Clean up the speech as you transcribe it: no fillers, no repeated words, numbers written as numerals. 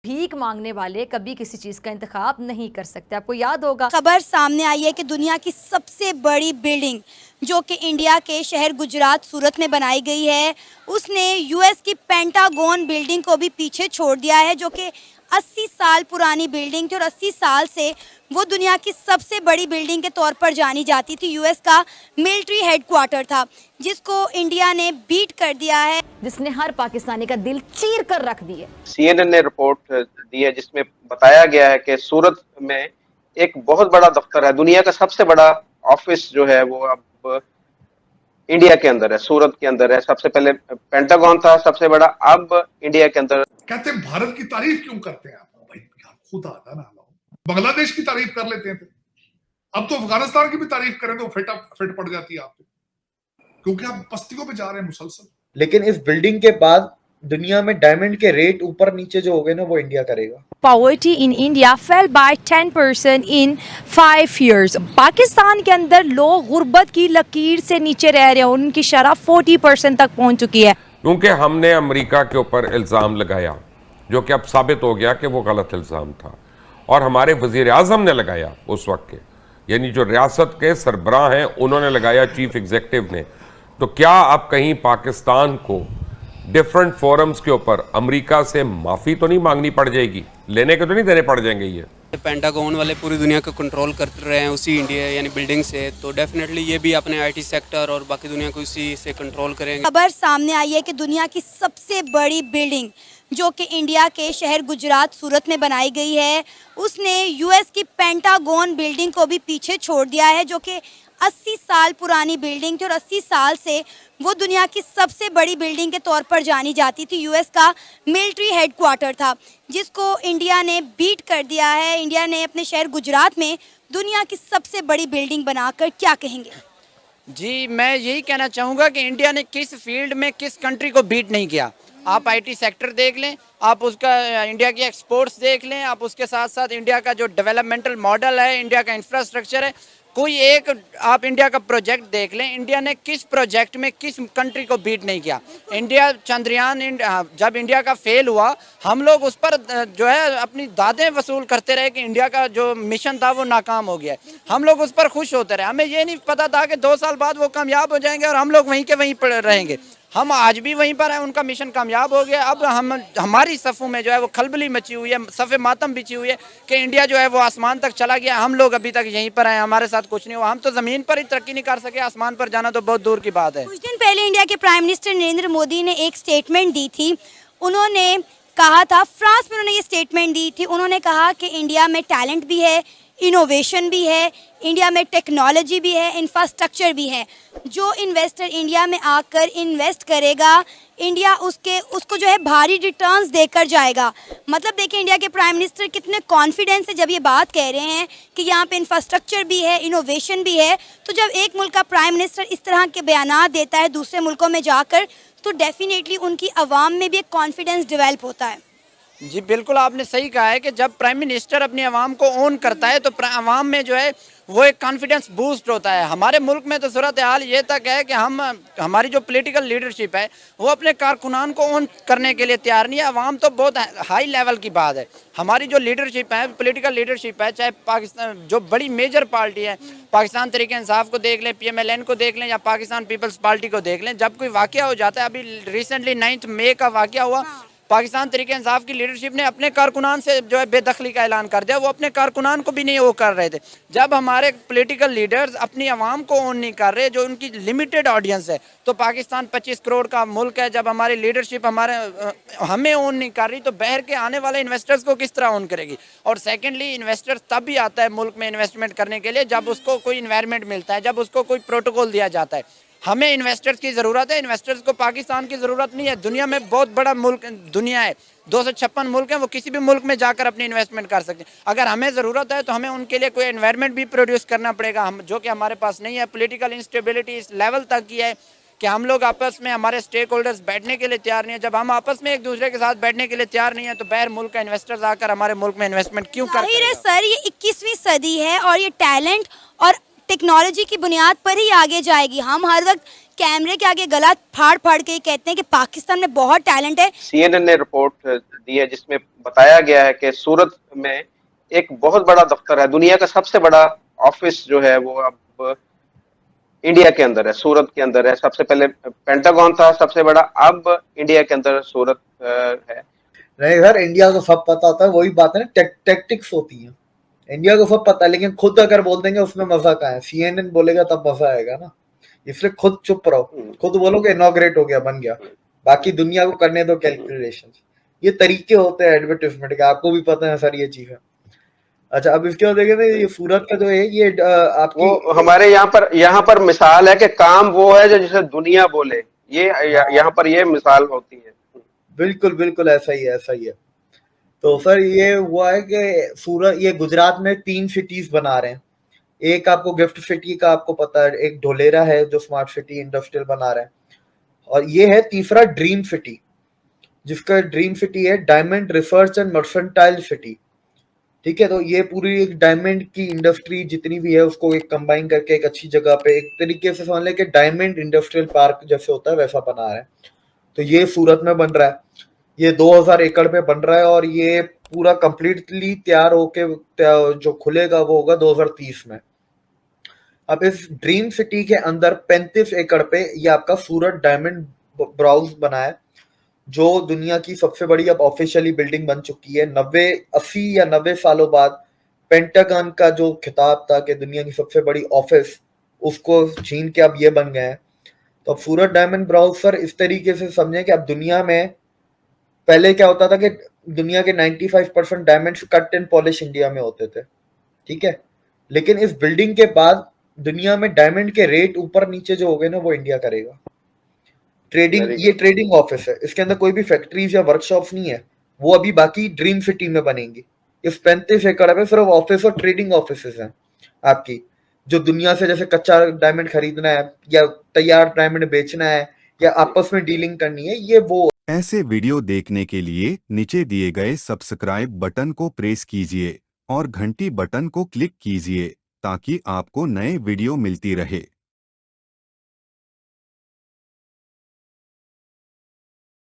भीख मांगने वाले कभी किसी चीज का इंतखाब नहीं कर सकते। आपको याद होगा खबर सामने आई है कि दुनिया की सबसे बड़ी बिल्डिंग जो कि इंडिया के शहर गुजरात सूरत में बनाई गई है, उसने यूएस की पेंटागन बिल्डिंग को भी पीछे छोड़ दिया है, जो कि 80 साल पुरानी बिल्डिंग थी और 80 साल से वो दुनिया की सबसे बड़ी बिल्डिंग के तौर पर जानी जाती थी। यूएस का मिलिट्री हेडक्वार्टर था, जिसको इंडिया ने बीट कर दिया है, जिसने हर पाकिस्तानी का दिल चीर कर रख दिया। CNN ने रिपोर्ट दी है जिसमें बताया गया है कि सूरत में एक बहुत बड़ा दफ्तर है, दुनिया का सबसे बड़ा ऑफिस जो है वो अब इंडिया के अंदर है, सूरत के अंदर है। सबसे पहले पेंटागन था सबसे बड़ा, अब इंडिया के अंदर। कहते हैं भारत की तारीफ क्यों करते हैं आप? भाई खुदा था ना, बांग्लादेश की तारीफ कर लेते हैं, अब तो अफगानिस्तान की भी तारीफ करें तो फिट पड़ जाती है आप पे, क्योंकि आप बस्तियों पे जा रहे हैं मुसलसल। लेकिन इस बिल्डिंग के बाद दुनिया में डायमंड के रेट ऊपर नीचे जो हो गए ना, वो इंडिया करेगा। Poverty in India fell by 10% in 5 years. Pakistan के अंदर लोग गुर्बत की लकीर से नीचे रह रहे हैं, उनकी शरह 40% तक पहुंच चुकी है। क्योंकि हमने अमेरिका के ऊपर इल्ज़ाम लगाया, जो कि अब साबित हो गया कि वो गलत इल्ज़ाम था, और हमारे वज़ीर आज़म ने लगाया उस वक्त के, यानी जो रियासत के सरबराह हैं उन्होंने लगाया, चीफ एग्जीक्यूटिव ने। तो क्या अब कहीं पाकिस्तान को डिफरेंट फोरम्स के ऊपर अमेरिका से माफ़ी तो नहीं मांगनी पड़ जाएगी? लेने के तो नहीं देने पड़ जाएंगे? ये पेंटागन वाले पूरी दुनिया को कंट्रोल कर रहे हैं उसी इंडिया यानी बिल्डिंग से, तो डेफिनेटली ये भी अपने आईटी सेक्टर और बाकी दुनिया को उसी से कंट्रोल करेंगे। खबर सामने आई है कि दुनिया की सबसे बड़ी बिल्डिंग जो कि इंडिया के शहर गुजरात सूरत में बनाई गई है, उसने यूएस की पेंटागन बिल्डिंग को भी पीछे छोड़ दिया है, जो कि 80 साल पुरानी बिल्डिंग थी और 80 साल से वो दुनिया की सबसे बड़ी बिल्डिंग के तौर पर जानी जाती थी। यूएस का मिलिट्री हेडक्वार्टर था, जिसको इंडिया ने बीट कर दिया है। इंडिया ने अपने शहर गुजरात में दुनिया की सबसे बड़ी बिल्डिंग बनाकर क्या कहेंगे? जी, मैं यही कहना चाहूँगा कि इंडिया ने किस फील्ड में किस कंट्री को बीट नहीं किया। आप आईटी सेक्टर देख लें, आप उसका इंडिया की एक्सपोर्ट्स देख लें, आप उसके साथ साथ इंडिया का जो डेवलपमेंटल मॉडल है, इंडिया का इंफ्रास्ट्रक्चर है, कोई एक आप इंडिया का प्रोजेक्ट देख लें, इंडिया ने किस प्रोजेक्ट में किस कंट्री को बीट नहीं किया। इंडिया चंद्रयान जब इंडिया का फेल हुआ, हम लोग उस पर जो है अपनी दादें वसूल करते रहे कि इंडिया का जो मिशन था वो नाकाम हो गया। हम लोग उस पर खुश होते रहे, हमें ये नहीं पता था कि 2 साल बाद वो कामयाब हो जाएंगे और हम लोग वहीं के वहीं पर रहेंगे। हम आज भी वहीं पर हैं, उनका मिशन कामयाब हो गया। अब हमारी सफ़ों में जो है वो खलबली मची हुई है, सफ़े मातम बिछी हुई है कि इंडिया जो है वो आसमान तक चला गया, हम लोग अभी तक यहीं पर हैं, हमारे साथ कुछ नहीं हुआ। हम तो ज़मीन पर ही तरक्की नहीं कर सके, आसमान पर जाना तो बहुत दूर की बात है। कुछ दिन पहले इंडिया के प्राइम मिनिस्टर नरेंद्र मोदी ने एक स्टेटमेंट दी थी। उन्होंने कहा था, फ्रांस में उन्होंने ये स्टेटमेंट दी थी, उन्होंने कहा कि इंडिया में टैलेंट भी है, इनोवेशन भी है, इंडिया में टेक्नोलॉजी भी है, इंफ्रास्ट्रक्चर भी है। जो इन्वेस्टर इंडिया में आकर इन्वेस्ट करेगा, इंडिया उसको जो है भारी रिटर्न्स देकर जाएगा। मतलब देखिए इंडिया के प्राइम मिनिस्टर कितने कॉन्फिडेंस से जब ये बात कह रहे हैं कि यहाँ पे इंफ्रास्ट्रक्चर भी है, इनोवेशन भी है। तो जब एक मुल्क का प्राइम मिनिस्टर इस तरह के बयानात देता है दूसरे मुल्कों में जाकर, तो डेफिनेटली उनकी आवाम में भी एक कॉन्फिडेंस डेवलप होता है। जी बिल्कुल, आपने सही कहा है कि जब प्राइम मिनिस्टर अपनी आवाम को ओन करता है तो आवाम में जो है वो एक कॉन्फिडेंस बूस्ट होता है। हमारे मुल्क में तो सूरत हाल ये तक है कि हमारी जो पॉलिटिकल लीडरशिप है वो अपने कारकुनान को ओन करने के लिए तैयार नहीं है। आवाम तो बहुत हाई लेवल की बात है। हमारी जो लीडरशिप है, पॉलिटिकल लीडरशिप है, चाहे पाकिस्तान जो बड़ी मेजर पार्टी है, पाकिस्तान तहरीक इंसाफ को देख लें, PMLN को देख लें या पाकिस्तान पीपल्स पार्टी को देख लें, जब कोई वाक़या हो जाता है, अभी रिसेंटली 9 मई का वाक़या हुआ, पाकिस्तान तहरीक इंसाफ की लीडरशिप ने अपने कारकुनान से जो है बेदखली का ऐलान कर दिया। वो अपने कारकुनान को भी नहीं वो कर रहे थे। जब हमारे पॉलिटिकल लीडर्स अपनी आवाम को ओन नहीं कर रहे, जो उनकी लिमिटेड ऑडियंस है, तो पाकिस्तान 25 करोड़ का मुल्क है, जब हमारी लीडरशिप हमें ओन नहीं कर रही तो बाहर के आने वाले इन्वेस्टर्स को किस तरह ओन करेगी। और सेकेंडली, इन्वेस्टर्स तब भी आता है मुल्क में इन्वेस्टमेंट करने के लिए जब उसको कोई इन्वायरमेंट मिलता है, जब उसको कोई प्रोटोकॉल दिया जाता है। हमें इन्वेस्टर्स की ज़रूरत है, इन्वेस्टर्स को पाकिस्तान की ज़रूरत नहीं है। दुनिया में बहुत बड़ा मुल्क दुनिया है, 256 मुल्क हैं, वो किसी भी मुल्क में जाकर अपनी इन्वेस्टमेंट कर सकते हैं। अगर हमें ज़रूरत है तो हमें उनके लिए कोई एनवायरनमेंट भी प्रोड्यूस करना पड़ेगा, हम जो कि हमारे पास नहीं है। पॉलिटिकल इंस्टेबिलिटी इस लेवल तक की है कि हम लोग आपस में, हमारे स्टेक होल्डर्स बैठने के लिए तैयार नहीं है। जब हम आपस में एक दूसरे के साथ बैठने के लिए तैयार नहीं है तो बाहर मुल्क का इन्वेस्टर्स आकर हमारे मुल्क में इन्वेस्टमेंट क्यों कर रहे हैं? सर, ये 21वीं सदी है और ये टैलेंट और टेक्नोलॉजी की बुनियाद पर ही आगे जाएगी। हम हर वक्त कैमरे के आगे गला फाड़ फाड़ के कहते हैं कि पाकिस्तान में बहुत टैलेंट है। CNN ने रिपोर्ट दी है जिसमें बताया गया है कि सूरत में एक बहुत बड़ा दफ्तर है, दुनिया का सबसे बड़ा ऑफिस जो है वो अब इंडिया के अंदर है, सूरत के अंदर है। सबसे पहले पेंटागन था सबसे बड़ा, अब इंडिया के अंदर सूरत है। नहीं सर, इंडिया को सब पता होता है, वही बात है ना, टैक्टिक्स होती है। इंडिया को सब पता है, लेकिन खुद अगर बोल देंगे उसमें मजा कहाँ है। CNN बोलेगा तब मजा आएगा ना, इसलिए खुद चुप रहो, खुद बोलो कि इनॉग्रेट हो गया, बन गया, बाकी दुनिया को करने दो कैलकुलेशन। ये तरीके होते हैं एडवर्टाइजमेंट के, आपको भी पता है सर ये चीजें। अच्छा, अब इसके बाद देखें ना, ये सूरत का जो है ये आपकी वो हमारे यहाँ पर मिसाल है कि काम वो है जो जिसे दुनिया बोले, ये यहाँ पर ये मिसाल होती है। बिल्कुल बिल्कुल ऐसा ही है, ऐसा ही है। तो सर ये हुआ है कि सूरत, ये गुजरात में 3 सिटीज बना रहे हैं। एक आपको गिफ्ट सिटी का आपको पता है, एक ढोलेरा है जो स्मार्ट सिटी इंडस्ट्रियल बना रहे हैं, और ये है तीसरा ड्रीम सिटी, जिसका ड्रीम सिटी है diamond research and mercantile city. ठीक है, तो ये पूरी एक डायमंड की इंडस्ट्री जितनी भी है उसको एक कंबाइन करके एक अच्छी जगह पे, एक तरीके से समझ लें कि डायमंड इंडस्ट्रियल पार्क जैसे होता है वैसा बना रहे हैं। तो ये सूरत में बन रहा है, ये 2000 एकड़ पे बन रहा है, और ये पूरा कंप्लीटली तैयार होके जो खुलेगा वो होगा 2030 में। अब इस ड्रीम सिटी के अंदर 35 एकड़ पे ये आपका सूरत डायमंड ब्राउज बना है, जो दुनिया की सबसे बड़ी अब ऑफिशियली बिल्डिंग बन चुकी है। 80 या 90 सालों बाद पेंटागन का जो खिताब था कि दुनिया की सबसे बड़ी ऑफिस, उसको छीन के अब ये बन गए हैं। तो अब सूरत डायमंड ब्राउज सर इस तरीके से समझें कि अब दुनिया में पहले क्या होता था कि दुनिया के 95% diamonds cut and polish India में होते थे, ठीक है, लेकिन इस बिल्डिंग के बाद दुनिया में डायमंड के रेट ऊपर नीचे जो हो गए ना वो इंडिया करेगा। ट्रेडिंग, ये ट्रेडिंग ऑफिस है, इसके अंदर कोई भी फैक्ट्रीज या वर्कशॉप्स नहीं है, वो अभी बाकी ड्रीम सिटी में बनेंगी। इस 35 एकड़ में सिर्फ ऑफिस और ट्रेडिंग ऑफिस हैं आपकी, जो दुनिया से जैसे कच्चा डायमंड खरीदना है या तैयार डायमंड बेचना है या आपस में डीलिंग करनी है, ये वो। ऐसे वीडियो देखने के लिए नीचे दिए गए सब्सक्राइब बटन को प्रेस कीजिए और घंटी बटन को क्लिक कीजिए ताकि आपको नए वीडियो मिलती रहे।